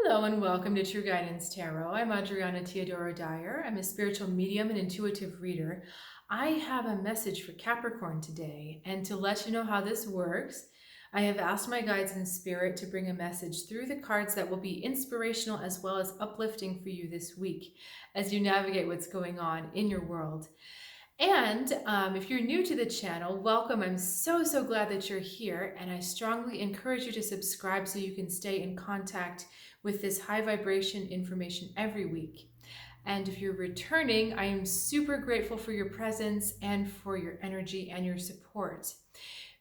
Hello and welcome to True Guidance Tarot. I'm Adriana Teodoro-Dier. I'm a spiritual medium and intuitive reader. I have a message for Capricorn today, and to let you know how this works, I have asked my guides in spirit to bring a message through the cards that will be inspirational as well as uplifting for you this week as you navigate what's going on in your world. And if you're new to the channel, welcome. I'm so glad that you're here, and I strongly encourage you to subscribe so you can stay in contact with this high vibration information every week. And if you're returning, I am super grateful for your presence and for your energy and your support.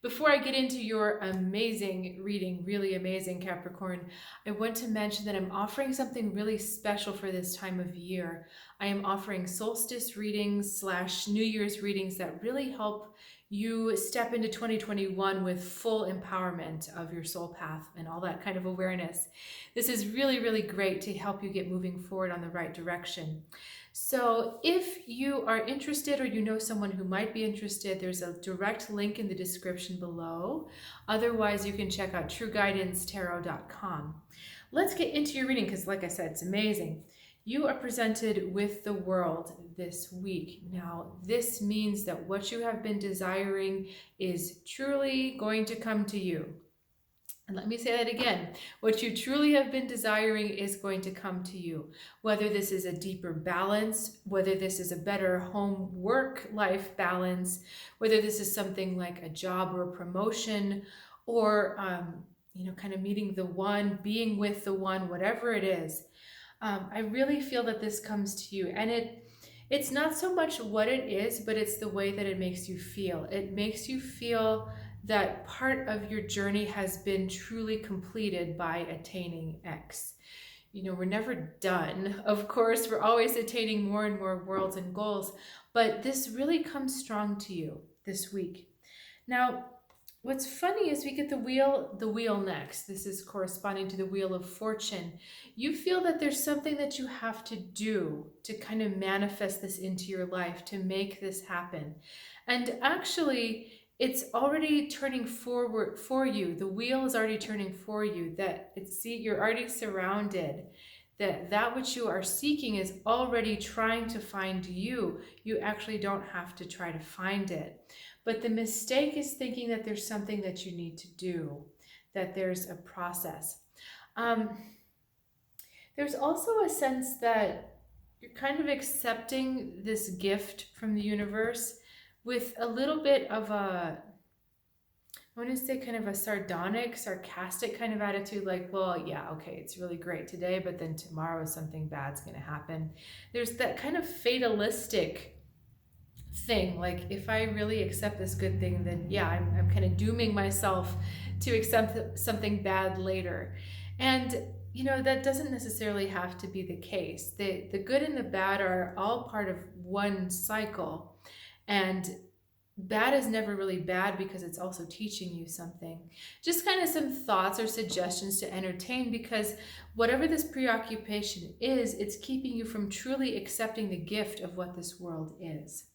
Before I get into your amazing reading, really amazing Capricorn, I want to mention that I'm offering something really special for this time of year. I am offering solstice readings / New Year's readings that really help you step into 2021 with full empowerment of your soul path and all that kind of awareness. This is really great to help you get moving forward on the right direction. So if you are interested or you know someone who might be interested, there's a direct link in the description below. Otherwise, you can check out trueguidancetarot.com. Let's get into your reading because, like I said, it's amazing. You are presented with the world this week. Now, this means that what you have been desiring is truly going to come to you. And let me say that again. What you truly have been desiring is going to come to you. Whether this is a deeper balance, whether this is a better home work life balance, whether this is something like a job or a promotion, or kind of meeting the one, being with the one, whatever it is. I really feel that this comes to you, and it's not so much what it is, but it's the way that it makes you feel. It makes you feel that part of your journey has been truly completed by attaining X. We're never done. Of course, we're always attaining more and more worlds and goals, but this really comes strong to you this week. Now, what's funny is we get the wheel next. This is corresponding to the Wheel of Fortune. You feel that there's something that you have to do to kind of manifest this into your life, to make this happen. And actually, it's already turning forward for you. The wheel is already turning for you. You're already surrounded. That which you are seeking is already trying to find you. You actually don't have to try to find it. But the mistake is thinking that there's something that you need to do, that there's a process. There's also a sense that you're kind of accepting this gift from the universe with a little bit of I want to say kind of a sardonic, sarcastic kind of attitude, like, well, yeah, okay, it's really great today, but then tomorrow something bad's going to happen. There's that kind of fatalistic thing, like, if I really accept this good thing, then yeah, I'm kind of dooming myself to accept something bad later. And that doesn't necessarily have to be the case. The good and the bad are all part of one cycle. And bad is never really bad because it's also teaching you something. Just kind of some thoughts or suggestions to entertain, because whatever this preoccupation is, it's keeping you from truly accepting the gift of what this world is.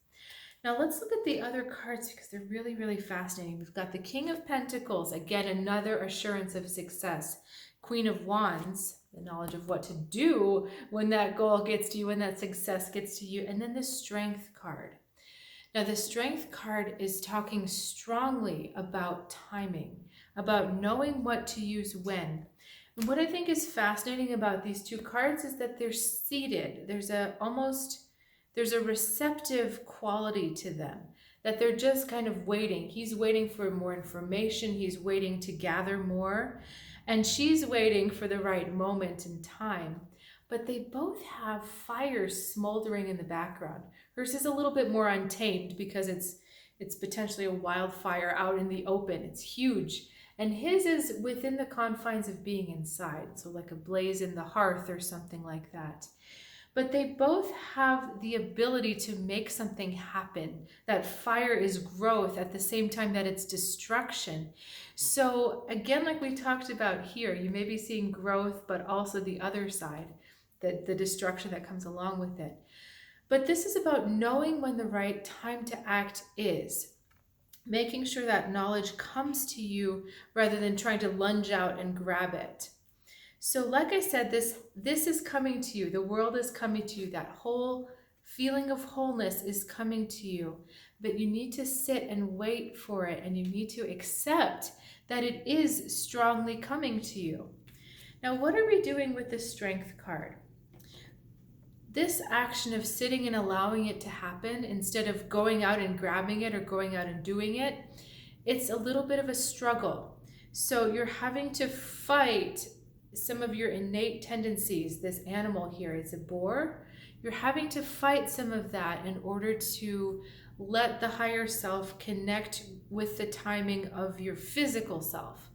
Now let's look at the other cards because they're really fascinating. We've got the King of Pentacles, again, another assurance of success. Queen of Wands, the knowledge of what to do when that goal gets to you, when that success gets to you. And then the Strength card. Now, the Strength card is talking strongly about timing, about knowing what to use when. And what I think is fascinating about these two cards is that they're seated. There's a receptive quality to them, that they're just kind of waiting. He's waiting for more information. He's waiting to gather more. And she's waiting for the right moment in time. But they both have fires smoldering in the background. Hers is a little bit more untamed because it's potentially a wildfire out in the open. It's huge. And his is within the confines of being inside. So like a blaze in the hearth or something like that. But they both have the ability to make something happen. That fire is growth at the same time that it's destruction. So again, like we talked about here, you may be seeing growth, but also the other side, the destruction that comes along with it. But this is about knowing when the right time to act is. Making sure that knowledge comes to you rather than trying to lunge out and grab it. So like I said, this is coming to you. The world is coming to you. That whole feeling of wholeness is coming to you. But you need to sit and wait for it, and you need to accept that it is strongly coming to you. Now, what are we doing with the Strength card? This action of sitting and allowing it to happen instead of going out and grabbing it or going out and doing it, it's a little bit of a struggle. So you're having to fight some of your innate tendencies. This animal here, it's a boar. You're having to fight some of that in order to let the higher self connect with the timing of your physical self.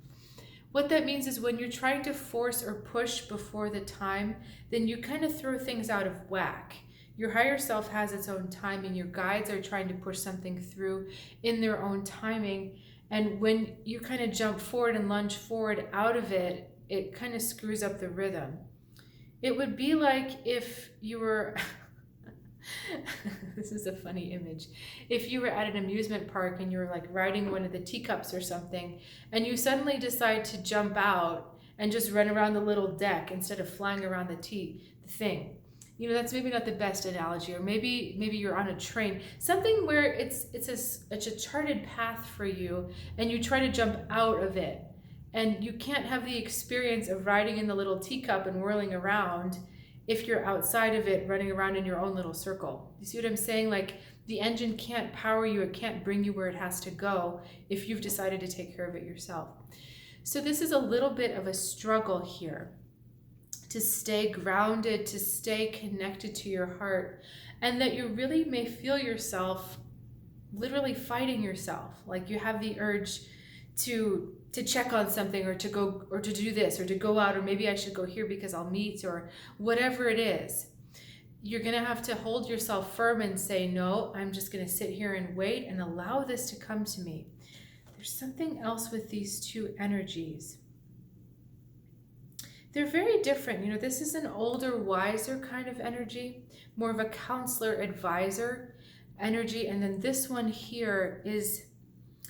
What that means is when you're trying to force or push before the time, then you kind of throw things out of whack. Your higher self has its own timing. Your guides are trying to push something through in their own timing. And when you kind of jump forward and lunge forward out of it, it kind of screws up the rhythm. It would be like if you were, this is a funny image. If you were at an amusement park and you were like riding one of the teacups or something, and you suddenly decide to jump out and just run around the little deck instead of flying around the thing. You know, that's maybe not the best analogy, or maybe you're on a train, something where it's a charted path for you, and you try to jump out of it, and you can't have the experience of riding in the little teacup and whirling around if you're outside of it, running around in your own little circle. You see what I'm saying? Like, the engine can't power you, it can't bring you where it has to go if you've decided to take care of it yourself. So this is a little bit of a struggle here, to stay grounded, to stay connected to your heart, and that you really may feel yourself literally fighting yourself. Like you have the urge to check on something, or to go, or to do this, or to go out, or maybe I should go here because I'll meet, or whatever it is. You're gonna have to hold yourself firm and say, no, I'm just gonna sit here and wait and allow this to come to me. There's something else with these two energies. They're very different. You know, this is an older, wiser kind of energy, more of a counselor, advisor energy. And then this one here is,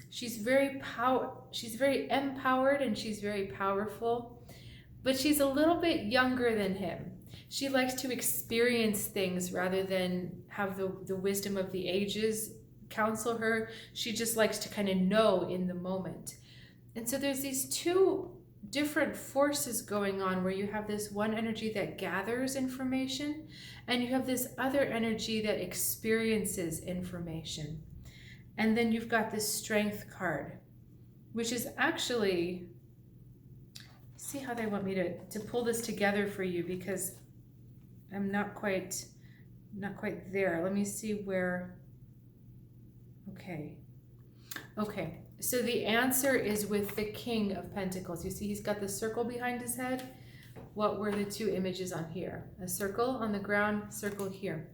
she's very empowered, and she's very powerful, but she's a little bit younger than him. She likes to experience things rather than have the wisdom of the ages counsel her. She just likes to kind of know in the moment. And so there's these two different forces going on, where you have this one energy that gathers information, and you have this other energy that experiences information. And then you've got this Strength card, which is actually, see how they want me to pull this together for you, because I'm not quite there. Let me see where, okay. So the answer is with the King of Pentacles. You see he's got the circle behind his head. What were the two images on here? A circle on the ground, circle here.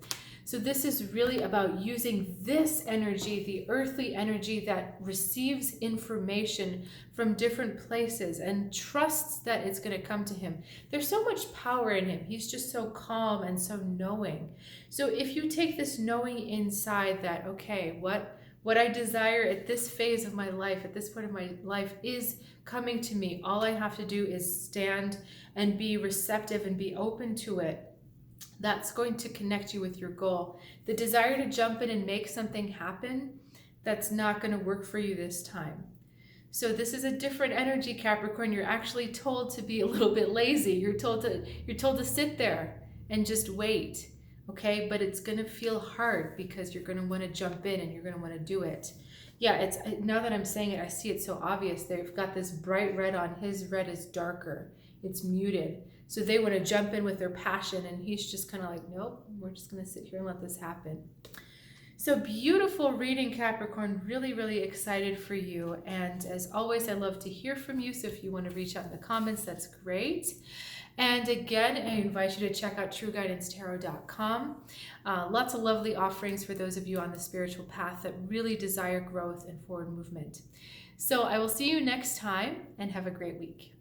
So this is really about using this energy, the earthly energy that receives information from different places and trusts that it's going to come to him. There's so much power in him. He's just so calm and so knowing. So if you take this knowing inside that, okay, what I desire at this phase of my life, at this point of my life, is coming to me. All I have to do is stand and be receptive and be open to it. That's going to connect you with your goal. The desire to jump in and make something happen, that's not going to work for you this time. So this is a different energy, Capricorn. You're actually told to be a little bit lazy. You're told to sit there and just wait. Okay, but it's going to feel hard because you're going to want to jump in and you're going to want to do it. Yeah, it's, now that I'm saying it, I see it so obvious. They've got this bright red on. His red is darker. It's muted. So they want to jump in with their passion, and he's just kind of like, nope, we're just going to sit here and let this happen. So beautiful reading, Capricorn. Really, really excited for you. And as always, I love to hear from you. So if you want to reach out in the comments, that's great. And again, I invite you to check out trueguidancetarot.com. Lots of lovely offerings for those of you on the spiritual path that really desire growth and forward movement. So I will see you next time, and have a great week.